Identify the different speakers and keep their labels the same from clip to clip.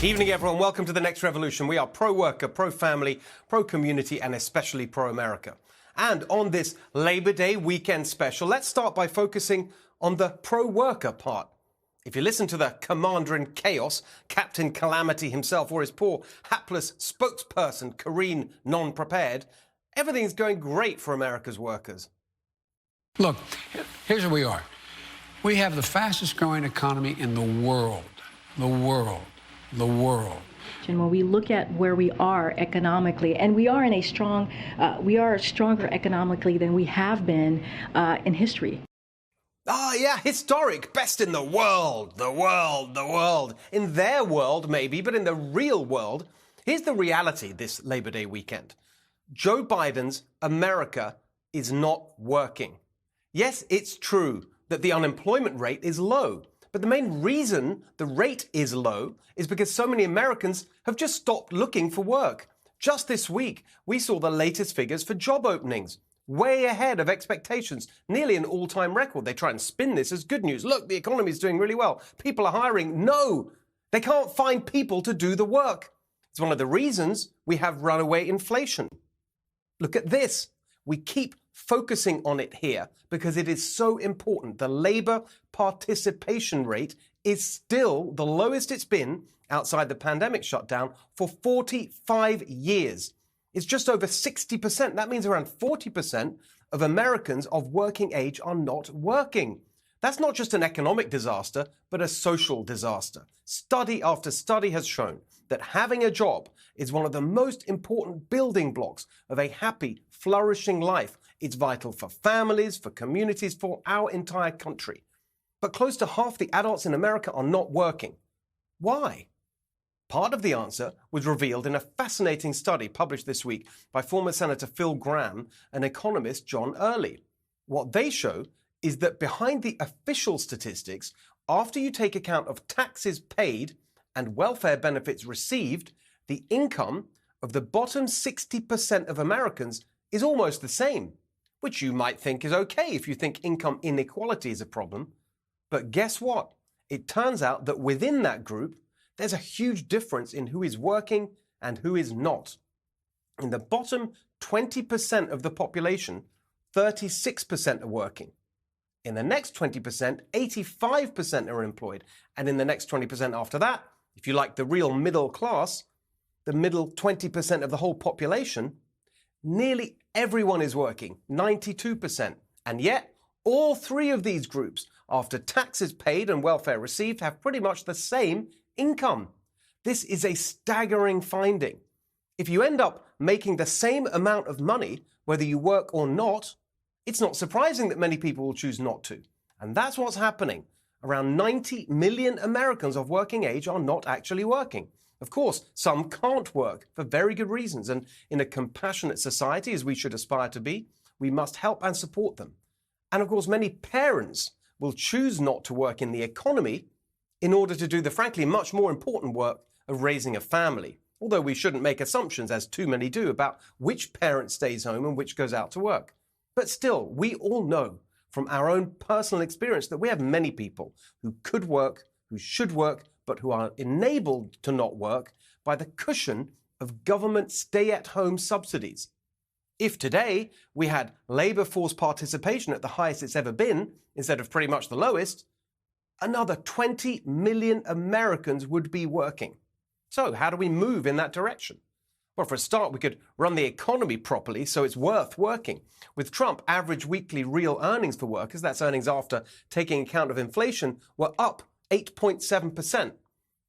Speaker 1: Evening, everyone. Welcome to The Next Revolution. We are pro-worker, pro-family, pro-community, and especially pro-America. And on this Labor Day weekend special, let's start by focusing on the pro-worker part. If you listen to the commander in chaos, Captain Calamity himself, or his poor, hapless spokesperson, Karine Non-Prepared, everything's going great for America's workers.
Speaker 2: Look, here's where we are. We have the fastest growing economy in the world.
Speaker 3: And when we look at where we are economically, and we are stronger economically than we have been in history.
Speaker 1: Yeah, historic, best in the world. In their world, maybe, but in the real world, here's the reality this Labor Day weekend. Joe Biden's America is not working. Yes, it's true that the unemployment rate is low. But the main reason the rate is low is because so many Americans have just stopped looking for work. Just this week, we saw the latest figures for job openings, way ahead of expectations, nearly an all-time record. They try and spin this as good news. Look, the economy is doing really well. People are hiring. No, they can't find people to do the work. It's one of the reasons we have runaway inflation. Look at this. We keep focusing on it here because it is so important. The labor participation rate is still the lowest it's been outside the pandemic shutdown for 45 years. It's just over 60%. That means around 40% of Americans of working age are not working. That's not just an economic disaster, but a social disaster. Study after study has shown that having a job is one of the most important building blocks of a happy, flourishing life. It's vital for families, for communities, for our entire country. But close to half the adults in America are not working. Why? Part of the answer was revealed in a fascinating study published this week by former Senator Phil Gramm and economist John Early. What they show is that behind the official statistics, after you take account of taxes paid and welfare benefits received, the income of the bottom 60% of Americans is almost the same, which you might think is okay if you think income inequality is a problem. But guess what? It turns out that within that group, there's a huge difference in who is working and who is not. In the bottom 20% of the population, 36% are working. In the next 20%, 85% are employed. And in the next 20% after that, if you like the real middle class, the middle 20% of the whole population, nearly everyone is working, 92%. And yet, all three of these groups, after taxes paid and welfare received, have pretty much the same income. This is a staggering finding. If you end up making the same amount of money, whether you work or not, it's not surprising that many people will choose not to. And that's what's happening. Around 90 million Americans of working age are not actually working. Of course, some can't work for very good reasons. And in a compassionate society, as we should aspire to be, we must help and support them. And of course, many parents will choose not to work in the economy in order to do the frankly much more important work of raising a family. Although we shouldn't make assumptions, as too many do, about which parent stays home and which goes out to work. But still, we all know from our own personal experience that we have many people who could work, who should work, but who are enabled to not work by the cushion of government stay-at-home subsidies. If today we had labour force participation at the highest it's ever been, instead of pretty much the lowest, another 20 million Americans would be working. So how do we move in that direction? Well, for a start, we could run the economy properly so it's worth working. With Trump, average weekly real earnings for workers, that's earnings after taking account of inflation, were up 8.7%.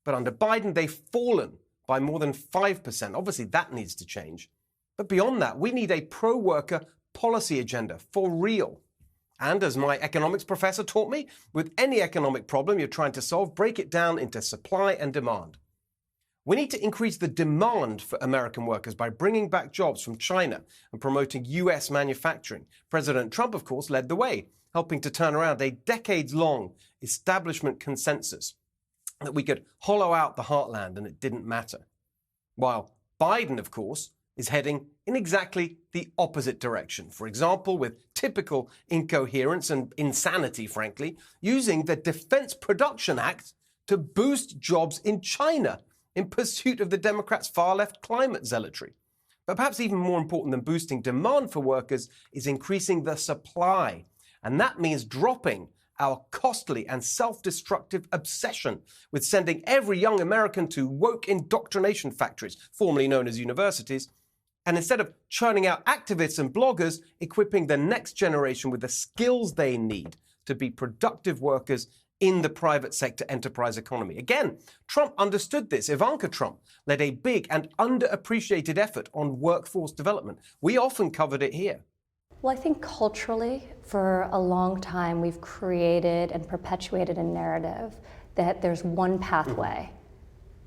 Speaker 1: But under Biden, they've fallen by more than 5%. Obviously, that needs to change. But beyond that, we need a pro-worker policy agenda for real. And as my economics professor taught me, with any economic problem you're trying to solve, break it down into supply and demand. We need to increase the demand for American workers by bringing back jobs from China and promoting US manufacturing. President Trump, of course, led the way, helping to turn around a decades-long establishment consensus that we could hollow out the heartland and it didn't matter. While Biden, of course, is heading in exactly the opposite direction. For example, with typical incoherence and insanity, frankly, using the Defense Production Act to boost jobs in China in pursuit of the Democrats' far-left climate zealotry. But perhaps even more important than boosting demand for workers is increasing the supply. And that means dropping our costly and self-destructive obsession with sending every young American to woke indoctrination factories, formerly known as universities, and instead of churning out activists and bloggers, equipping the next generation with the skills they need to be productive workers in the private sector enterprise economy. Again, Trump understood this. Ivanka Trump led a big and underappreciated effort on workforce development. We often covered it here.
Speaker 4: Well, I think culturally, for a long time, we've created and perpetuated a narrative that there's one pathway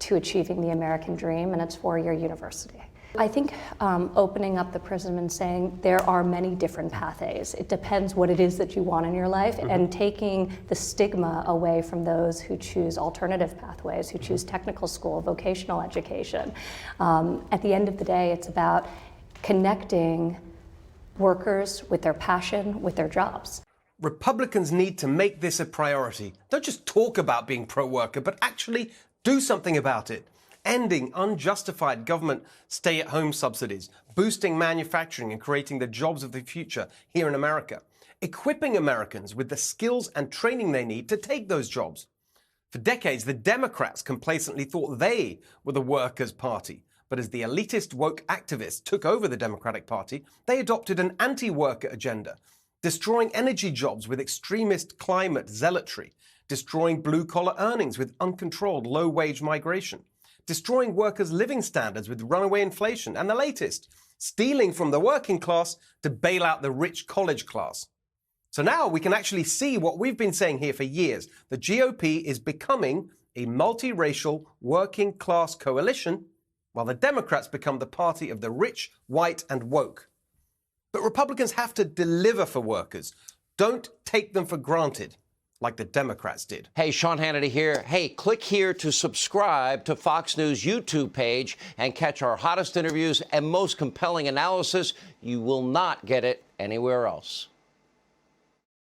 Speaker 4: to achieving the American dream, and it's four-year university. I think opening up the prism and saying there are many different pathways. It depends what it is that you want in your life, and taking the stigma away from those who choose alternative pathways, who choose technical school, vocational education. At the end of the day, it's about connecting workers with their passion, with their jobs.
Speaker 1: Republicans need to make this a priority. Don't just talk about being pro-worker, but actually do something about it. Ending unjustified government stay-at-home subsidies, boosting manufacturing and creating the jobs of the future here in America, equipping Americans with the skills and training they need to take those jobs. For decades, the Democrats complacently thought they were the workers' party. But as the elitist woke activists took over the Democratic Party, they adopted an anti-worker agenda, destroying energy jobs with extremist climate zealotry, destroying blue-collar earnings with uncontrolled low-wage migration, destroying workers' living standards with runaway inflation, and the latest, stealing from the working class to bail out the rich college class. So now we can actually see what we've been saying here for years. The GOP is becoming a multiracial working class coalition, while the Democrats become the party of the rich, white, and woke. But Republicans have to deliver for workers. Don't take them for granted, like the Democrats did.
Speaker 5: Hey, Sean Hannity here. Hey, click here to subscribe to Fox News YouTube page and catch our hottest interviews and most compelling analysis. You will not get it anywhere else.